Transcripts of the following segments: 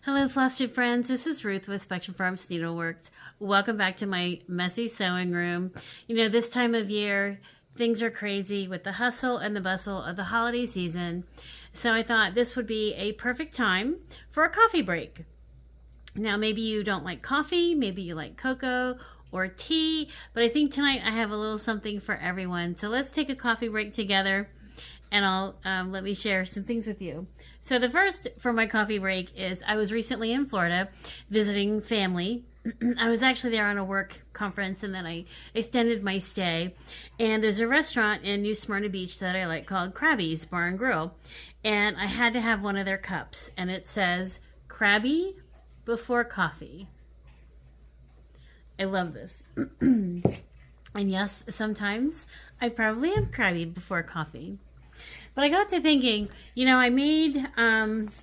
Hello FlossTube friends, this is Ruth with Spectrum Farms Needleworks. Welcome back to my messy sewing room. You know, this time of year, things are crazy with the hustle and the bustle of the holiday season. So I thought this would be a perfect time for a coffee break. Now maybe you don't like coffee, maybe you like cocoa or tea, but I think tonight I have a little something for everyone. So let's take a coffee break together and I'll let me share some things with you. So the first for my coffee break is I was recently in Florida visiting family. I was actually there on a work conference and then I extended my stay. And there's a restaurant in New Smyrna Beach that I like called Krabby's Bar and Grill. And I had to have one of their cups and it says Krabby before coffee. I love this. And yes, sometimes I probably am crabby before coffee. But I got to thinking, you know, I made,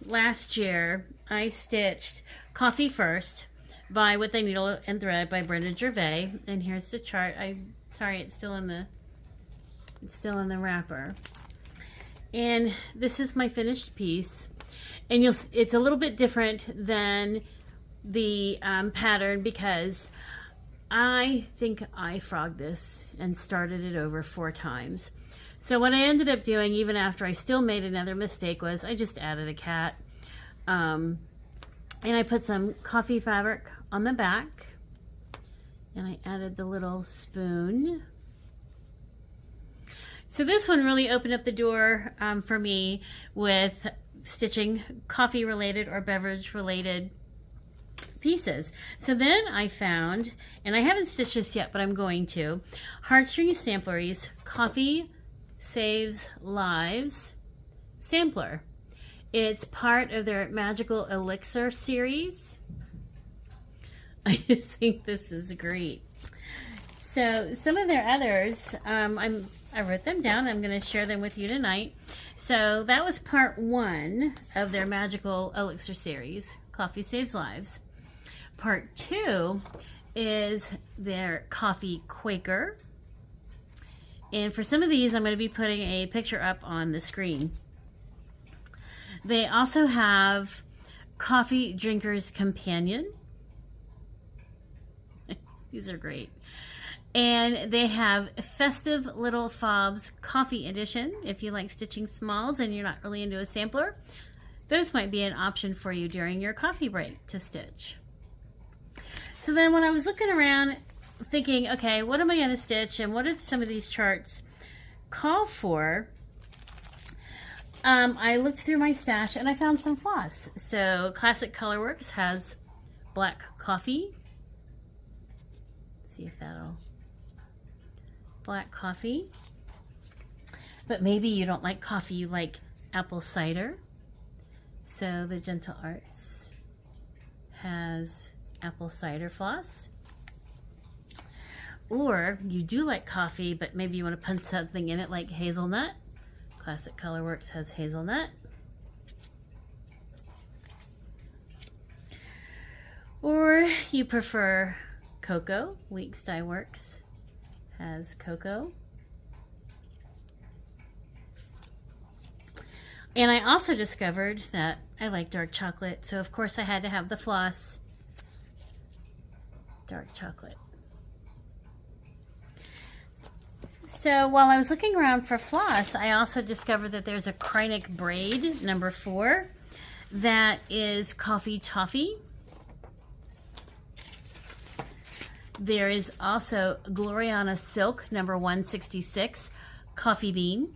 last year, I stitched Coffee First by With a Needle and Thread by Brenda Gervais. And here's the chart. Sorry, it's still in the wrapper. And this is my finished piece. And it's a little bit different than the pattern because I think I frogged this and started it over 4 times. So what I ended up doing, even after I still made another mistake, was I just added a cat. And I put some coffee fabric on the back. And I added the little spoon. So this one really opened up the door for me with stitching coffee-related or beverage-related pieces. So then I found, and I haven't stitched this yet, but I'm going to, Heartstring Samplery's Coffee Saves Lives sampler. It's part of their Magical Elixir series. I just think this is great. So some of their others, I wrote them down. I'm going to share them with you tonight. So that was part 1 of their Magical Elixir series, Coffee Saves Lives. Part 2 is their Coffee Quaker. And for some of these, I'm going to be putting a picture up on the screen. They also have Coffee Drinker's Companion. These are great. And they have Festive Little Fobs Coffee Edition. If you like stitching smalls and you're not really into a sampler, those might be an option for you during your coffee break to stitch. So then when I was looking around thinking, okay, what am I going to stitch and what do some of these charts call for? I looked through my stash and I found some floss. So Classic Colorworks has black coffee. Let's see if that'll, black coffee. But maybe you don't like coffee, you like apple cider. So the Gentle Arts has apple cider floss. Or you do like coffee, but maybe you want to put something in it like hazelnut. Classic Colorworks has hazelnut. Or you prefer cocoa. Weeks Dye Works has cocoa. And I also discovered that I like dark chocolate, so of course I had to have the floss dark chocolate. So while I was looking around for floss, I also discovered that there's a Kreinik braid number 4 that is coffee toffee. There is also Gloriana Silk number 166 coffee bean.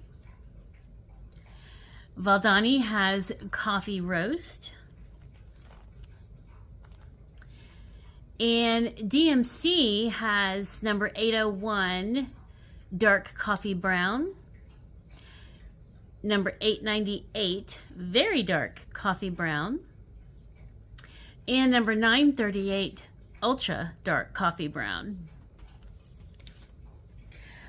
Valdani has coffee roast. And DMC has number 801 dark coffee brown, number 898 very dark coffee brown, and number 938 ultra dark coffee brown.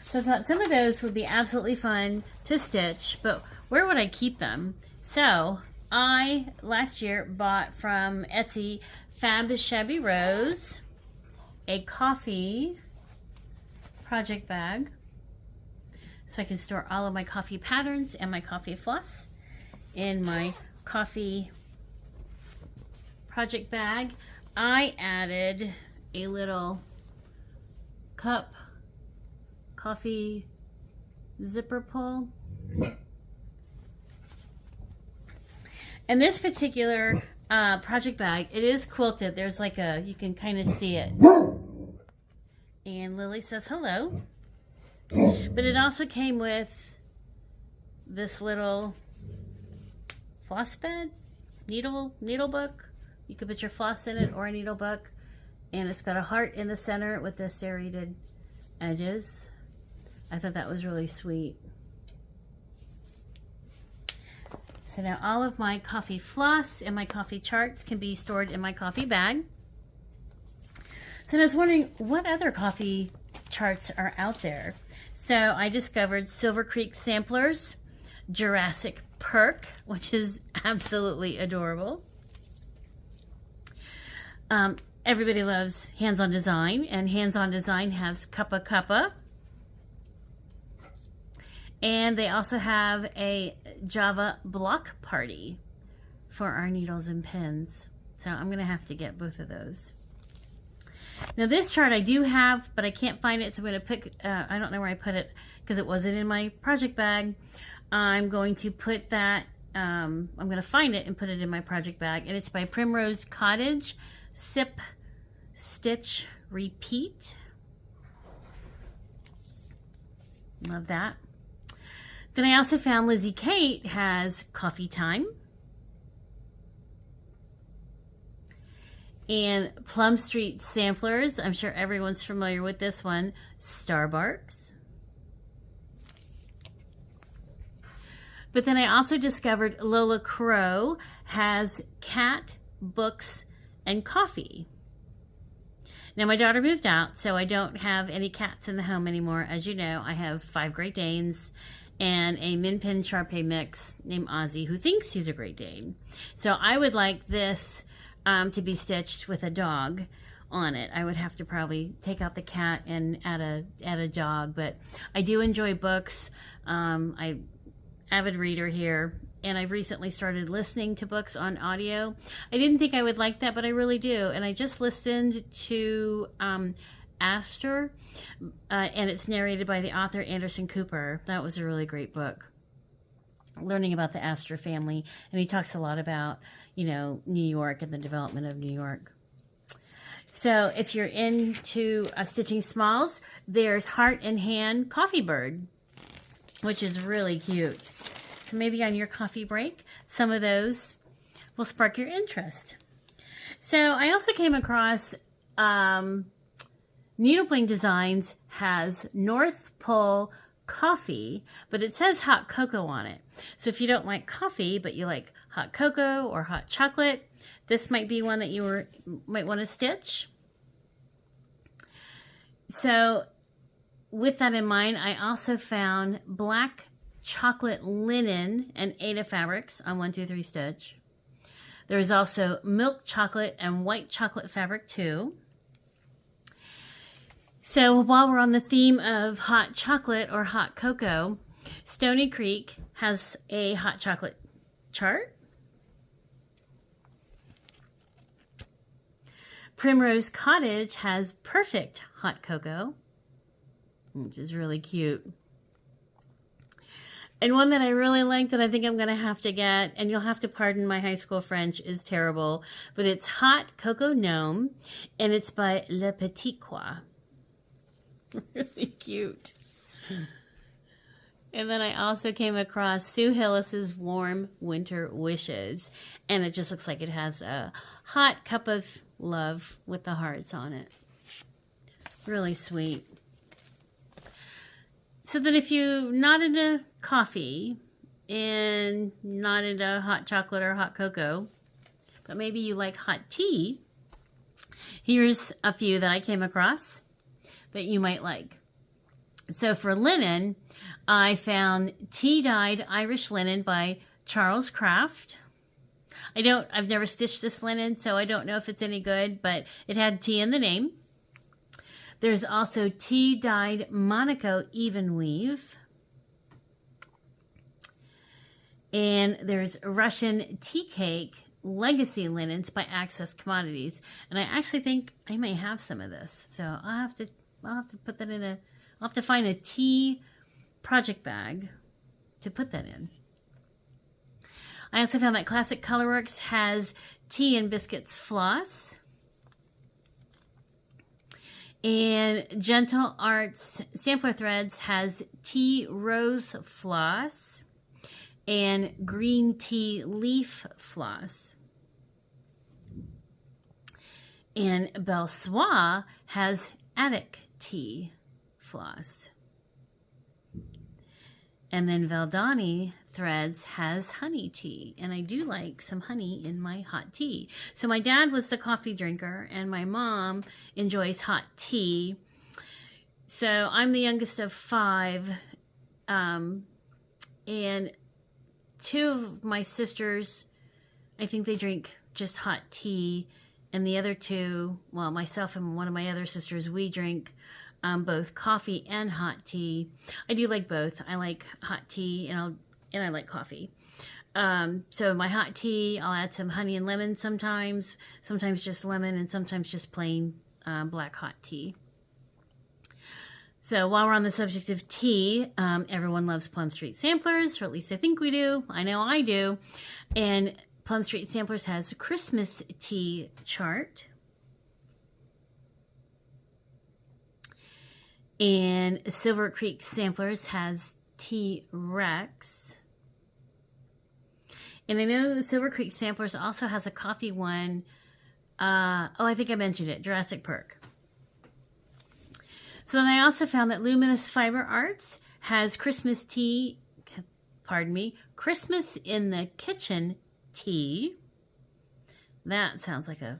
So I thought some of those would be absolutely fun to stitch, but where would I keep them? So I last year bought from Etsy Fab Shabby Rose a coffee project bag so I can store all of my coffee patterns and my coffee floss in my coffee project bag, I added a little cup coffee zipper pull. And this particular project bag, it is quilted. There's like a, you can kind of see it. And Lily says hello. But it also came with this little floss bed, needle book. You could put your floss in it or a needle book. And it's got a heart in the center with the serrated edges. I thought that was really sweet. So now all of my coffee floss and my coffee charts can be stored in my coffee bag. So I was wondering what other coffee charts are out there. So I discovered Silver Creek Samplers, Jurassic Perk, which is absolutely adorable. Everybody loves Hands on Design, and Hands on Design has Cuppa Cuppa. And they also have a Java block party for our needles and pins. So I'm going to have to get both of those. Now this chart I do have, but I can't find it. So I'm going to pick, I don't know where I put it because it wasn't in my project bag. I'm going to put that, I'm going to find it and put it in my project bag. And it's by Primrose Cottage, Sip, Stitch, Repeat. Love that. Then I also found Lizzie Kate has Coffee Time. And Plum Street Samplers, I'm sure everyone's familiar with this one, Starbarks. But then I also discovered Lola Crow has Cat, Books, and Coffee. Now my daughter moved out, so I don't have any cats in the home anymore. As you know, I have 5 Great Danes and a Min Pin Shar-Pei mix named Ozzy, who thinks he's a Great Dane. So I would like this to be stitched with a dog on it. I would have to probably take out the cat and add a dog, but I do enjoy books. I'm avid reader here, and I've recently started listening to books on audio. I didn't think I would like that, but I really do. And I just listened to Aster, and it's narrated by the author Anderson Cooper. That was a really great book, learning about the Aster family, and he talks a lot about, you know, New York and the development of New York. So if you're into stitching smalls, there's Heart and Hand Coffee Bird, which is really cute. So maybe on your coffee break, some of those will spark your interest. So I also came across Needle Designs has North Pole Coffee, but it says hot cocoa on it. So if you don't like coffee, but you like hot cocoa or hot chocolate, this might be one that you might want to stitch. So with that in mind, I also found black chocolate linen and Ada fabrics on 123 Stitch. There's also milk chocolate and white chocolate fabric too. So while we're on the theme of hot chocolate or hot cocoa, Stony Creek has a hot chocolate chart. Primrose Cottage has perfect hot cocoa, which is really cute. And one that I really like that I think I'm going to have to get, and you'll have to pardon my high school French is terrible, but it's Hot Cocoa Gnome, and it's by Le Petit Quoi. Really cute. And then I also came across Sue Hillis's Warm Winter Wishes, and it just looks like it has a hot cup of love with the hearts on it. Really sweet. So then if you're not into coffee and not into hot chocolate or hot cocoa, but maybe you like hot tea, here's a few that I came across that you might like. So for linen, I found tea-dyed Irish linen by Charles Craft. I've never stitched this linen, so I don't know if it's any good, but it had tea in the name. There's also tea-dyed Monaco even weave. And there's Russian tea cake Legacy Linens by Access Commodities. And I actually think I may have some of this. So I'll have to put that in I'll have to find a tea project bag to put that in. I also found that Classic Colorworks has Tea and Biscuits Floss. And Gentle Arts Sampler Threads has Tea Rose Floss and Green Tea Leaf Floss. And Belsoir has Attic Tea Floss. And then Valdani Threads has honey tea, and I do like some honey in my hot tea. So my dad was the coffee drinker, and my mom enjoys hot tea. So I'm the youngest of 5, and 2 of my sisters, I think they drink just hot tea, and the other 2, well, myself and one of my other sisters, we drink both coffee and hot tea. I do like both. I like hot tea, and I like coffee. So my hot tea, I'll add some honey and lemon sometimes just lemon, and sometimes just plain black hot tea. So while we're on the subject of tea, everyone loves Plum Street Samplers, or at least I think we do. I know I do. And Plum Street Samplers has a Christmas tea chart. And Silver Creek Samplers has Tea Rex. And I know the Silver Creek Samplers also has a coffee one. I think I mentioned it, Jurassic Perk. So then I also found that Luminous Fiber Arts has Christmas tea, Christmas in the Kitchen tea. That sounds like a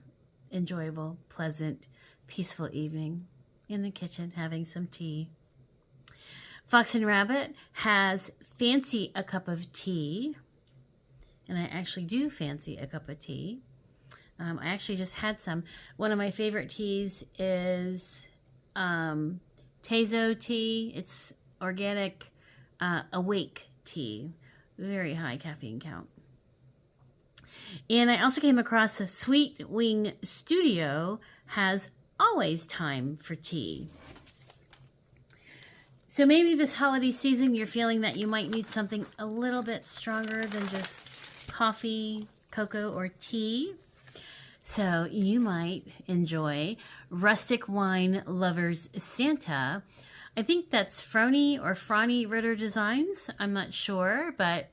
enjoyable, pleasant, peaceful evening in the kitchen having some tea. Fox and Rabbit has Fancy a Cup of Tea. And I actually do fancy a cup of tea. I actually just had some. One of my favorite teas is Tezo tea. It's organic awake tea. Very high caffeine count. And I also came across the Sweet Wing Studio has Always Time for Tea. So maybe this holiday season you're feeling that you might need something a little bit stronger than just coffee, cocoa, or tea. So you might enjoy Rustic Wine Lovers Santa. I think that's Frony or Franny Ritter Designs. I'm not sure, but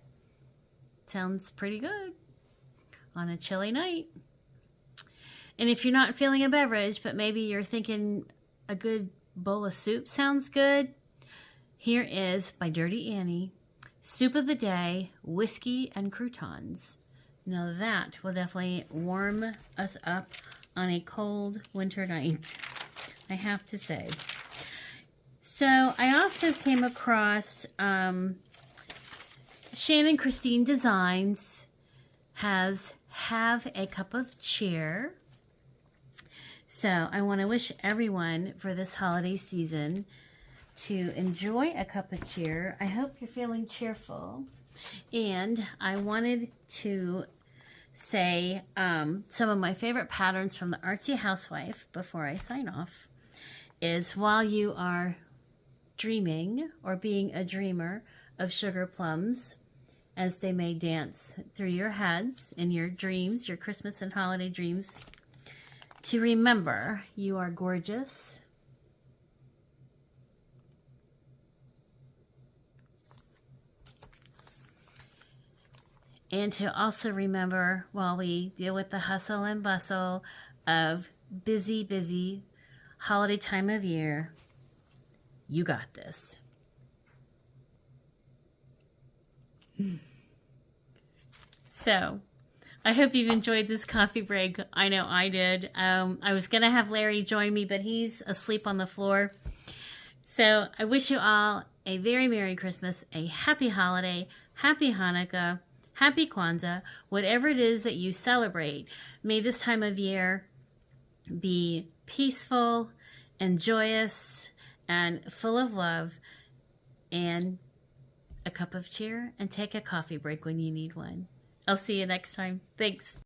sounds pretty good on a chilly night. And if you're not feeling a beverage, but maybe you're thinking a good bowl of soup sounds good, here is, by Dirty Annie, Soup of the Day, Whiskey and Croutons. Now that will definitely warm us up on a cold winter night, I have to say. So I also came across Shannon Christine Designs has Have a Cup of Cheer. So I want to wish everyone for this holiday season to enjoy a cup of cheer. I hope you're feeling cheerful. And I wanted to say some of my favorite patterns from the Artsy Housewife before I sign off is while you are dreaming or being a dreamer of sugar plums as they may dance through your heads in your dreams, your Christmas and holiday dreams, to remember you are gorgeous. And to also remember, while we deal with the hustle and bustle of busy, busy holiday time of year, you got this. So, I hope you've enjoyed this coffee break. I know I did. I was going to have Larry join me, but he's asleep on the floor. So, I wish you all a very Merry Christmas, a Happy Holiday, Happy Hanukkah, Happy Kwanzaa, whatever it is that you celebrate. May this time of year be peaceful and joyous and full of love, and a cup of cheer, and take a coffee break when you need one. I'll see you next time. Thanks.